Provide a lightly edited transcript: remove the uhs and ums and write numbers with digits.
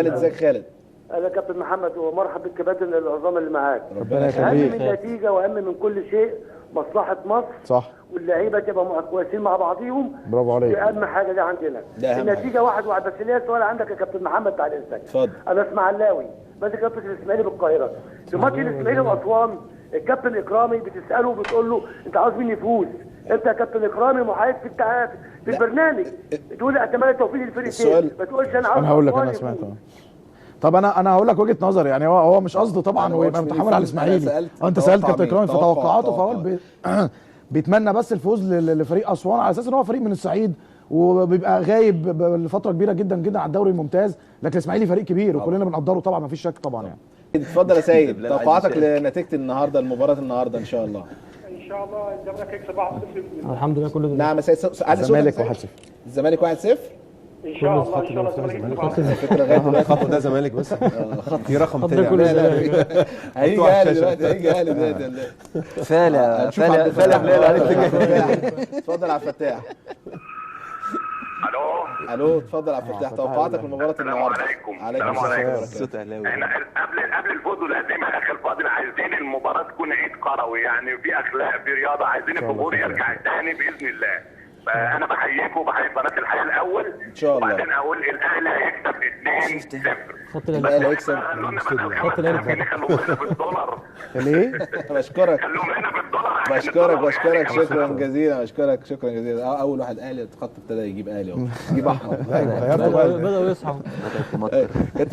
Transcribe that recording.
خالد، ازيك خالد؟ انا كابتن محمد ومرحب بالكباتن العظام اللي معاك. ربنا اهم يخليك. من النتيجه واهم من كل شيء مصلحه مصر، صح. واللعيبه تبقى كويسين مع بعضيهم. برافو عليك. دي اهم حاجه دي عندنا. ده أهم النتيجه 1-1. بس ليا سؤال عندك يا كابتن محمد بعد اذنك. اتفضل. انا اسماعيلاوي ماسك كابتن الاسماعيلي بالقاهره. في ماتش الاسماعيلي واسوان الكابتن اكرامي بتساله وبتقول له انت عاوز مين يفوز؟ انت يا كابتن اكرامي محايد في البرنامج تقول اتمنى التوفيق للفرقتين، ما تقولش انا عاوز. انا هقول لك، انا سمعت. طب انا هقول لك وجهه نظر، يعني هو مش قصده طبعا ويبقى متحمل على الاسماعيلي. انت سالت كابتن اكرامي في توقعاته، فهو بيتمنى بس الفوز لفريق اسوان على اساس ان هو فريق من الصعيد وبيبقى غايب لفتره كبيره جدا جدا على الدوري الممتاز، لكن الاسماعيلي فريق كبير وكلنا بنقدره طبعا، ما فيش شك طبعا يعني. اتفضل يا سيد، توقعاتك لنتيجه النهارده، المباراه النهارده ان شاء الله. ان شاء الله الزمالك هيكسب 1-0. الحمد لله كله نعم يا سيد. الزمالك 1-0. الزمالك 1-0 ان شاء الله ان شاء الله الزمالك يكسب 1-0. فكره لغايه دلوقتي خطوه ده زمالك بس. في رقم تاني هيجي اهلي دلوقتي، هيجي اهلي دلوقتي. فالا بلال عليك. اتفضل يا عبد الفتاح. الو اتفضل يا عبد الفتاح، توقعاتك لمباراه النهارده. السلام عليكم. صوت اهلاوي. احنا قبل الفوز والهزيمه يا اخي الفاضل عايزين المباراه تكون عيد كروي، يعني في اخلاق، في رياضه، عايزين الجمهور يرجع تاني باذن الله. فانا بحييكم وبحيي قناه الحياه الاول ان شاء الله. وبعدين اقول الاهلي هيكسب 2-0. خط الاهلي هيكسب. خط الهلال. خلوهم هنا بالدولار. ليه؟ بشكرك خلوهم هنا بالدولار. بشكرك شكرا جزيلا، بشكرك شكرا جزيلا. اول واحد اهلي الخط ابتدى يجيب اهلي اهو، يجيب احمد. غيرته بقى. بدأوا يصحوا. كابتن